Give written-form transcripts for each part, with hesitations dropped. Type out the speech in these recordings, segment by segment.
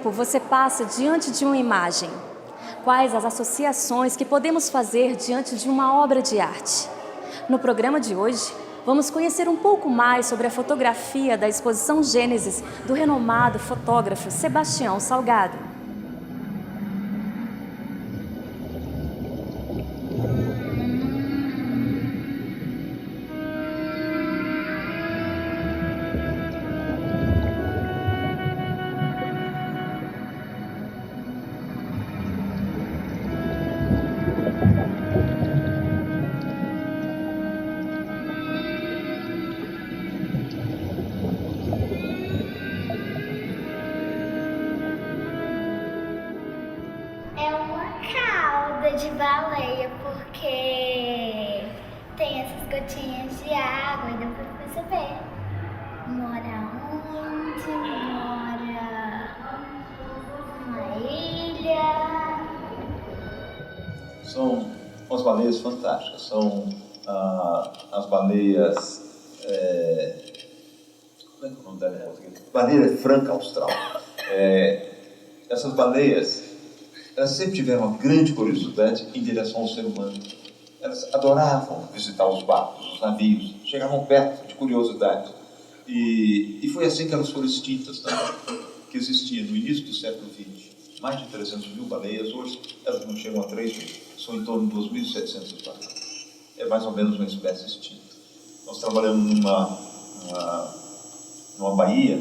tempo você passa diante de uma imagem? Quais as associações que podemos fazer diante de uma obra de arte? No programa de hoje, vamos conhecer um pouco mais sobre a fotografia da exposição Gênesis do renomado fotógrafo Sebastião Salgado. De baleia, porque tem essas gotinhas de água e dá pra perceber. Mora onde? Mora numa ilha. São umas baleias fantásticas, são as baleias, como é que é o nome dela em português? Baleia franca austral. Essas baleias, elas sempre tiveram uma grande curiosidade em direção ao ser humano. Elas adoravam visitar os barcos, os navios, chegavam perto de curiosidade. E foi assim que elas foram extintas também, que existia no início do século XX mais de 300 mil baleias, hoje elas não chegam a 3 mil, são em torno de 2.700 baleias. É mais ou menos uma espécie extinta. Nós trabalhamos numa baía,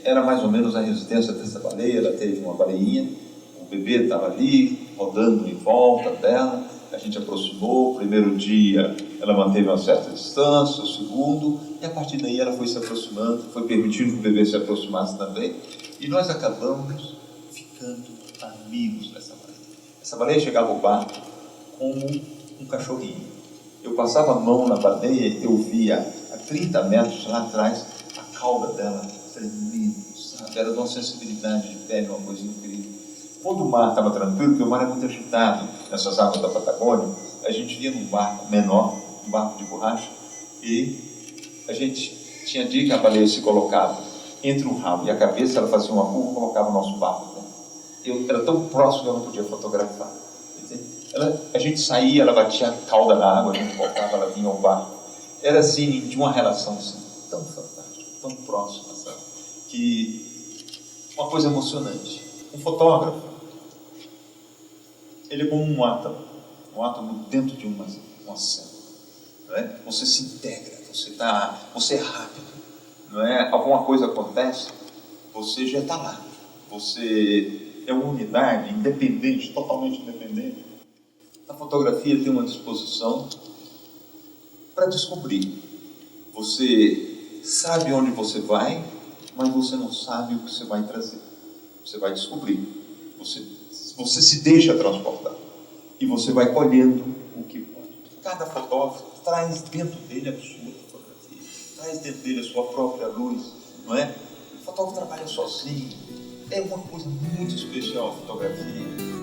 era mais ou menos a residência dessa baleia, ela teve uma baleinha. O bebê estava ali, rodando em volta dela, a gente aproximou. O primeiro dia ela manteve uma certa distância, o segundo, e a partir daí ela foi se aproximando, foi permitindo que o bebê se aproximasse também, e nós acabamos ficando amigos dessa baleia. Essa baleia chegava ao barco como um cachorrinho. Eu passava a mão na baleia, eu via a 30 metros lá atrás a cauda dela tremendo, sabe? Era de uma sensibilidade de pele, uma coisa incrível. Quando o mar estava tranquilo, porque o mar é muito agitado nessas águas da Patagônia, a gente via num barco menor, um barco de borracha, e a gente tinha dia que a baleia se colocava entre o rabo e a cabeça, ela fazia uma curva e colocava o nosso barco. Eu era tão próximo que eu não podia fotografar. A gente saía, ela batia a cauda na água, a gente voltava, ela vinha ao barco. Era assim, de uma relação assim, tão fantástica, tão próxima, sabe? Que uma coisa emocionante. Um fotógrafo, ele é como um átomo dentro de uma célula, não é? Você se integra, você é rápido, não é? Alguma coisa acontece, você já está lá, você é uma unidade independente, totalmente independente. A fotografia tem uma disposição para descobrir. Você sabe onde você vai, mas você não sabe o que você vai trazer. Você vai descobrir. Você se deixa transportar. E você vai colhendo o que pode. Cada fotógrafo traz dentro dele a sua fotografia. Traz dentro dele a sua própria luz. Não é? O fotógrafo trabalha sozinho. É uma coisa muito especial a fotografia.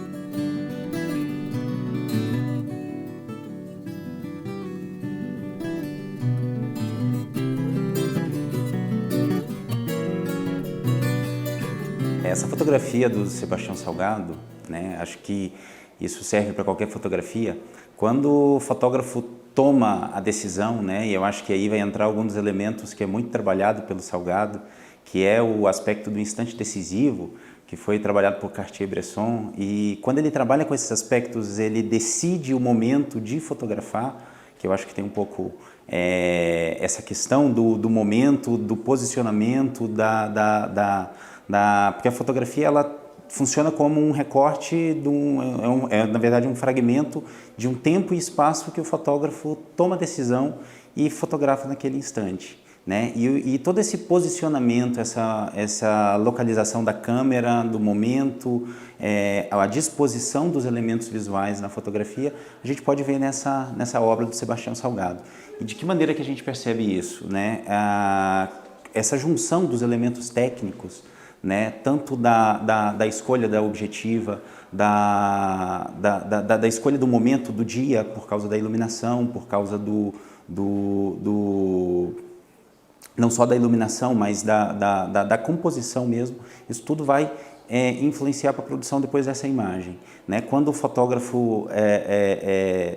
Essa fotografia do Sebastião Salgado, né, acho que isso serve para qualquer fotografia. Quando o fotógrafo toma a decisão, né, e eu acho que aí vai entrar algum dos elementos que é muito trabalhado pelo Salgado, que é o aspecto do instante decisivo, que foi trabalhado por Cartier-Bresson, e quando ele trabalha com esses aspectos, ele decide o momento de fotografar, que eu acho que tem um pouco essa questão do momento, do posicionamento, porque a fotografia ela funciona como um recorte, na verdade um fragmento de um tempo e espaço que o fotógrafo toma a decisão e fotografa naquele instante, né? E todo esse posicionamento, essa localização da câmera, do momento, a disposição dos elementos visuais na fotografia, a gente pode ver nessa obra do Sebastião Salgado. E de que maneira que a gente percebe isso, né? Essa junção dos elementos técnicos, né, tanto da escolha da objetiva, da escolha do momento do dia, por causa da iluminação, por causa não só da iluminação, mas da composição mesmo, isso tudo vai influenciar para a produção depois dessa imagem, né? Quando o fotógrafo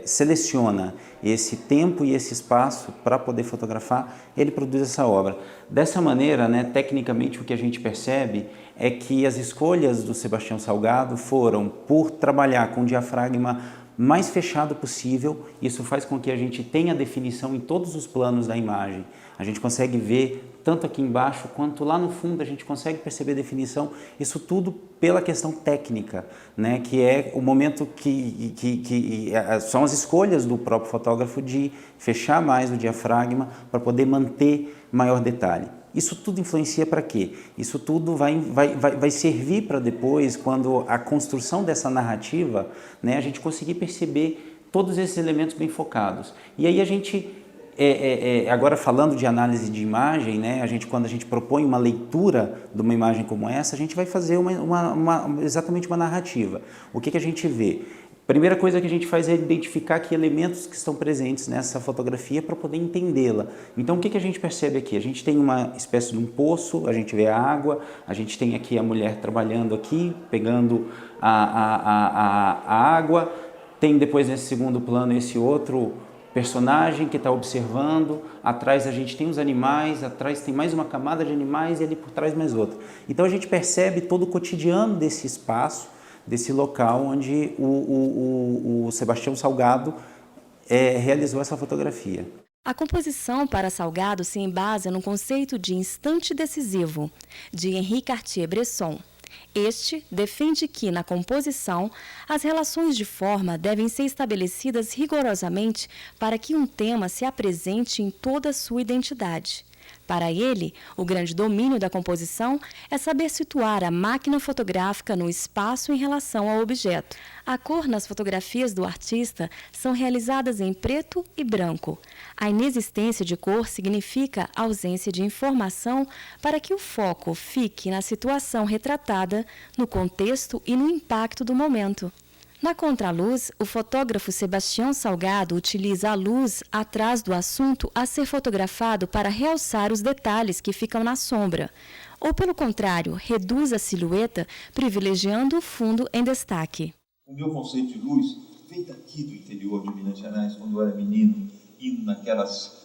seleciona esse tempo e esse espaço para poder fotografar, ele produz essa obra. Dessa maneira, né, tecnicamente, o que a gente percebe é que as escolhas do Sebastião Salgado foram por trabalhar com o diafragma mais fechado possível. Isso faz com que a gente tenha definição em todos os planos da imagem. A gente consegue ver tanto aqui embaixo quanto lá no fundo, a gente consegue perceber definição. Isso tudo pela questão técnica, né? Que é o momento que são as escolhas do próprio fotógrafo de fechar mais o diafragma para poder manter maior detalhe. Isso tudo influencia para quê? Isso tudo vai servir para depois, quando a construção dessa narrativa, né, a gente conseguir perceber todos esses elementos bem focados. E aí a gente, agora falando de análise de imagem, né, quando a gente propõe uma leitura de uma imagem como essa, a gente vai fazer exatamente uma narrativa. O que a gente vê? Primeira coisa que a gente faz é identificar que elementos que estão presentes nessa fotografia para poder entendê-la. Então, o que a gente percebe aqui? A gente tem uma espécie de um poço, a gente vê a água, a gente tem aqui a mulher trabalhando aqui, pegando a água, tem depois nesse segundo plano esse outro personagem que está observando, atrás a gente tem os animais, atrás tem mais uma camada de animais e ali por trás mais outra. Então, a gente percebe todo o cotidiano desse espaço, desse local onde o Sebastião Salgado realizou essa fotografia. A composição para Salgado se embasa no conceito de instante decisivo, de Henri Cartier-Bresson. Este defende que, na composição, as relações de forma devem ser estabelecidas rigorosamente para que um tema se apresente em toda a sua identidade. Para ele, o grande domínio da composição é saber situar a máquina fotográfica no espaço em relação ao objeto. A cor nas fotografias do artista são realizadas em preto e branco. A inexistência de cor significa ausência de informação para que o foco fique na situação retratada, no contexto e no impacto do momento. Na contraluz, o fotógrafo Sebastião Salgado utiliza a luz atrás do assunto a ser fotografado para realçar os detalhes que ficam na sombra, ou, pelo contrário, reduz a silhueta, privilegiando o fundo em destaque. O meu conceito de luz veio daqui do interior de Minas Gerais, quando eu era menino, indo naquelas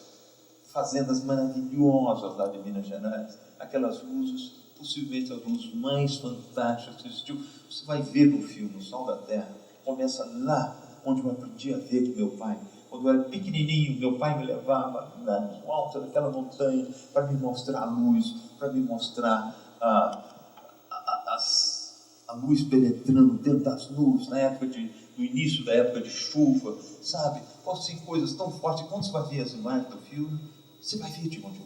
fazendas maravilhosas lá de Minas Gerais, aquelas luzes, possivelmente as luzes mais fantásticas que existiu. Você vai ver no filme O Sol da Terra, começa lá onde eu aprendi a ver com meu pai. Quando eu era pequenininho, meu pai me levava lá no alto daquela montanha para me mostrar a luz, para me mostrar a luz penetrando dentro das nuvens, no início da época de chuva, sabe? Pode ser coisas tão fortes. Quando você vai ver as imagens do filme, você vai ver de onde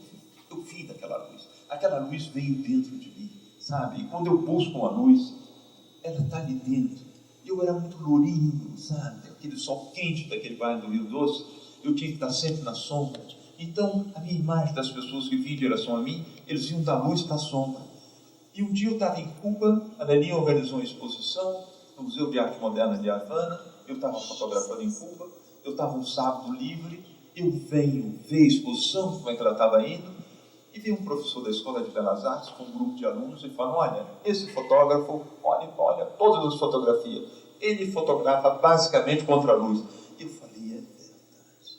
eu vim daquela luz. Aquela luz veio dentro de mim, sabe? E quando eu busco uma luz, ela está ali dentro. Eu era muito lourinho, sabe? Aquele sol quente daquele bairro do Rio Doce, eu tinha que estar sempre na sombra. Então, a minha imagem das pessoas que vinham em direção a mim, eles iam da luz para a sombra. E um dia eu estava em Cuba, a Leninha organizou uma exposição no Museu de Arte Moderna de Havana, eu estava fotografando em Cuba, eu estava um sábado livre, eu venho ver a exposição, como é que ela estava indo, e veio um professor da Escola de Belas Artes com um grupo de alunos e falou: olha, esse fotógrafo, olha todas as fotografias, ele fotografa basicamente contra a luz. E eu falei, é verdade,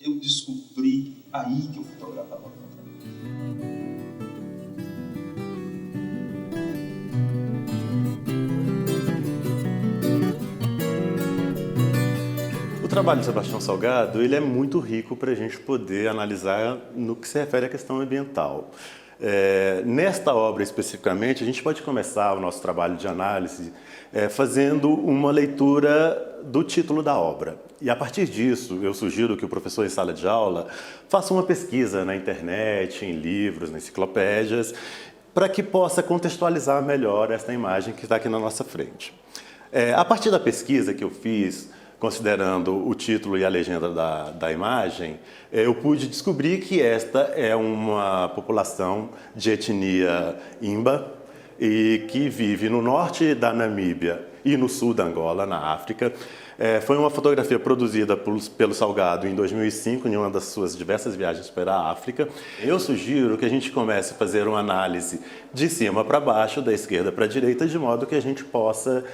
eu descobri aí que eu fotografava contra a luz. O trabalho de Sebastião Salgado, ele é muito rico para a gente poder analisar no que se refere à questão ambiental. Nesta obra especificamente, a gente pode começar o nosso trabalho de análise fazendo uma leitura do título da obra. E a partir disso, eu sugiro que o professor em sala de aula faça uma pesquisa na internet, em livros, em enciclopédias, para que possa contextualizar melhor esta imagem que está aqui na nossa frente. A partir da pesquisa que eu fiz, considerando o título e a legenda da imagem, eu pude descobrir que esta é uma população de etnia Imba e que vive no norte da Namíbia e no sul da Angola, na África. Foi uma fotografia produzida pelo Salgado em 2005, em uma das suas diversas viagens pela África. Eu sugiro que a gente comece a fazer uma análise de cima para baixo, da esquerda para a direita, de modo que a gente possa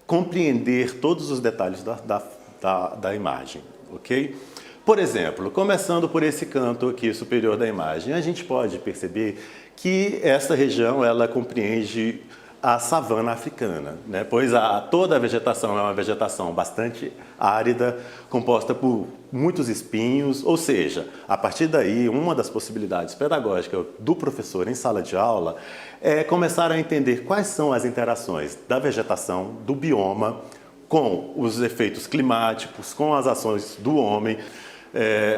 compreender todos os detalhes da imagem, ok? Por exemplo, começando por esse canto aqui superior da imagem, a gente pode perceber que essa região ela compreende a savana africana, né? Pois toda a vegetação é uma vegetação bastante árida, composta por muitos espinhos, ou seja, a partir daí, uma das possibilidades pedagógicas do professor em sala de aula é começar a entender quais são as interações da vegetação, do bioma, com os efeitos climáticos, com as ações do homem.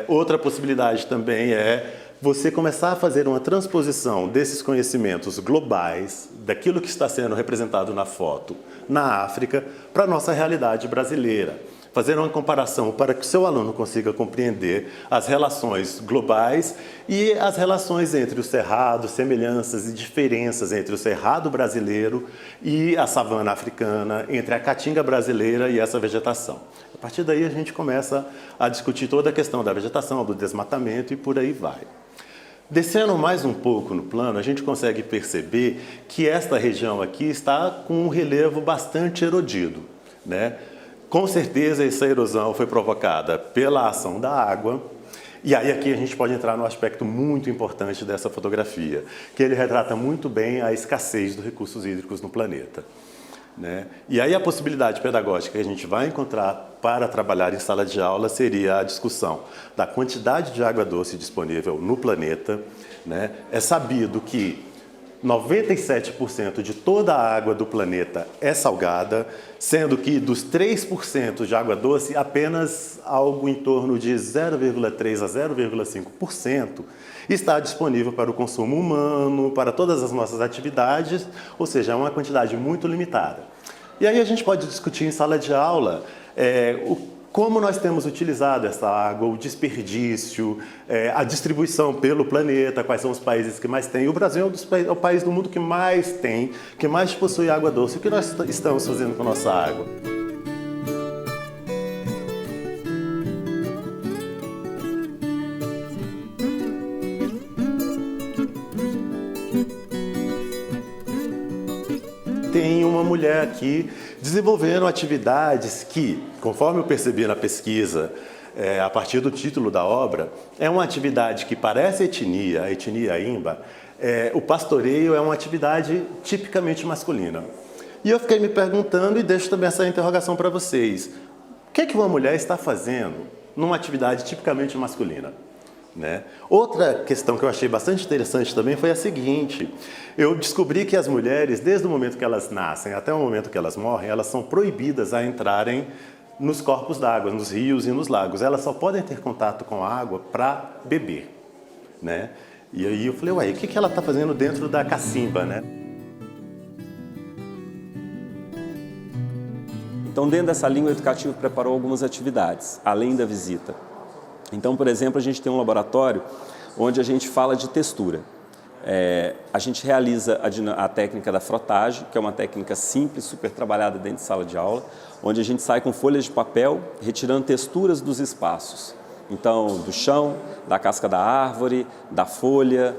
Outra possibilidade também é você começar a fazer uma transposição desses conhecimentos globais, daquilo que está sendo representado na foto, na África, para a nossa realidade brasileira. Fazer uma comparação para que o seu aluno consiga compreender as relações globais e as relações entre o cerrado, semelhanças e diferenças entre o cerrado brasileiro e a savana africana, entre a caatinga brasileira e essa vegetação. A partir daí a gente começa a discutir toda a questão da vegetação, do desmatamento e por aí vai. Descendo mais um pouco no plano, a gente consegue perceber que esta região aqui está com um relevo bastante erodido, né? Com certeza essa erosão foi provocada pela ação da água. E aí aqui a gente pode entrar no aspecto muito importante dessa fotografia, que ele retrata muito bem a escassez dos recursos hídricos no planeta, né? E aí a possibilidade pedagógica que a gente vai encontrar para trabalhar em sala de aula seria a discussão da quantidade de água doce disponível no planeta, né? É sabido que 97% de toda a água do planeta é salgada, sendo que dos 3% de água doce, apenas algo em torno de 0,3% a 0,5% está disponível para o consumo humano, para todas as nossas atividades, ou seja, é uma quantidade muito limitada. E aí a gente pode discutir em sala de aula como nós temos utilizado essa água, o desperdício, a distribuição pelo planeta, quais são os países que mais têm. O Brasil é o país do mundo que mais tem, que mais possui água doce. O que nós estamos fazendo com a nossa água? Tem uma mulher aqui desenvolvendo atividades que, conforme eu percebi na pesquisa, a partir do título da obra, é uma atividade que parece etnia, a etnia Imba. O pastoreio é uma atividade tipicamente masculina. E eu fiquei me perguntando, e deixo também essa interrogação para vocês, o que uma mulher está fazendo numa atividade tipicamente masculina? Né? Outra questão que eu achei bastante interessante também foi a seguinte: eu descobri que as mulheres, desde o momento que elas nascem até o momento que elas morrem, elas são proibidas a entrarem nos corpos d'água, nos rios e nos lagos. Elas só podem ter contato com a água para beber, né? E aí eu falei, ué, o que ela está fazendo dentro da cacimba, né? Então, dentro dessa língua, o educativo preparou algumas atividades, além da visita. Então, por exemplo, a gente tem um laboratório onde a gente fala de textura. A gente realiza a técnica da frotagem, que é uma técnica simples, super trabalhada dentro de sala de aula, onde a gente sai com folhas de papel, retirando texturas dos espaços. Então, do chão, da casca da árvore, da folha,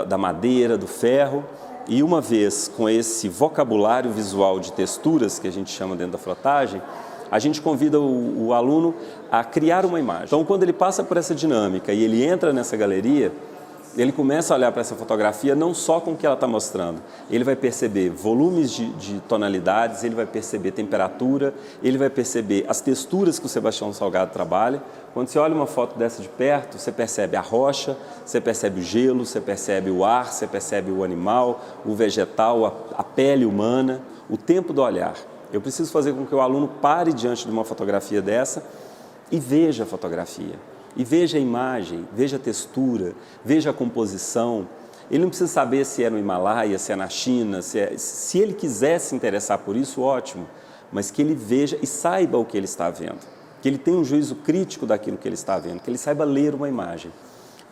da madeira, do ferro. E uma vez com esse vocabulário visual de texturas, que a gente chama dentro da frotagem, a gente convida o aluno a criar uma imagem. Então, quando ele passa por essa dinâmica e ele entra nessa galeria, ele começa a olhar para essa fotografia não só com o que ela está mostrando. Ele vai perceber volumes de tonalidades, ele vai perceber temperatura, ele vai perceber as texturas que o Sebastião Salgado trabalha. Quando você olha uma foto dessa de perto, você percebe a rocha, você percebe o gelo, você percebe o ar, você percebe o animal, o vegetal, a pele humana, o tempo do olhar. Eu preciso fazer com que o aluno pare diante de uma fotografia dessa e veja a fotografia. E veja a imagem, veja a textura, veja a composição. Ele não precisa saber se é no Himalaia, se é na China, se ele quiser se interessar por isso, ótimo. Mas que ele veja e saiba o que ele está vendo. Que ele tenha um juízo crítico daquilo que ele está vendo, que ele saiba ler uma imagem.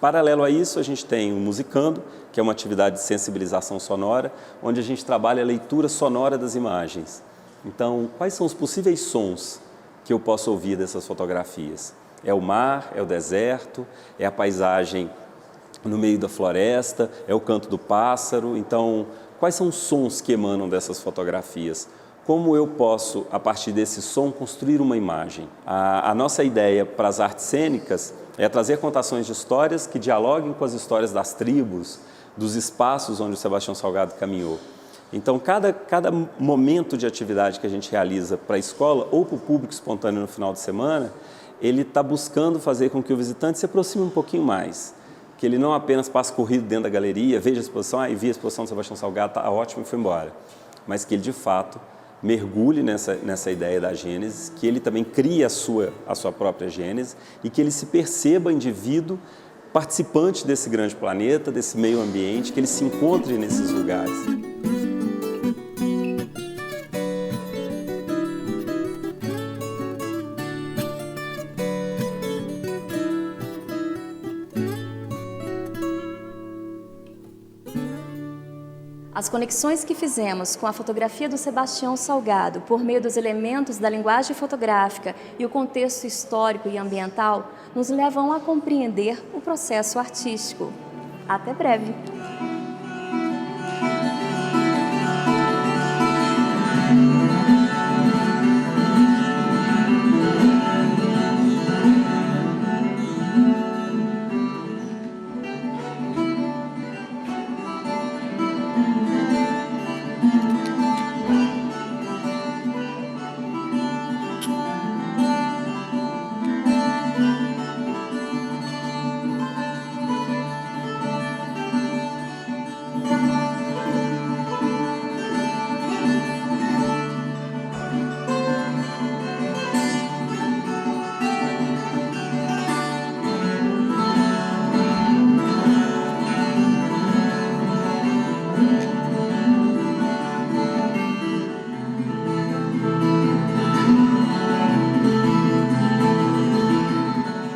Paralelo a isso, a gente tem o Musicando, que é uma atividade de sensibilização sonora, onde a gente trabalha a leitura sonora das imagens. Então, quais são os possíveis sons que eu posso ouvir dessas fotografias? É o mar, é o deserto, é a paisagem no meio da floresta, é o canto do pássaro. Então, quais são os sons que emanam dessas fotografias? Como eu posso, a partir desse som, construir uma imagem? A nossa ideia para as artes cênicas é trazer contações de histórias que dialoguem com as histórias das tribos, dos espaços onde o Sebastião Salgado caminhou. Então, cada momento de atividade que a gente realiza para a escola ou para o público espontâneo no final de semana, ele está buscando fazer com que o visitante se aproxime um pouquinho mais. Que ele não apenas passe corrido dentro da galeria, veja a exposição, vi a exposição do Sebastião Salgado, está ótimo e foi embora. Mas que ele, de fato, mergulhe nessa ideia da Gênese, que ele também crie a sua própria Gênese e que ele se perceba indivíduo participante desse grande planeta, desse meio ambiente, que ele se encontre nesses lugares. As conexões que fizemos com a fotografia do Sebastião Salgado por meio dos elementos da linguagem fotográfica e o contexto histórico e ambiental nos levam a compreender o processo artístico. Até breve!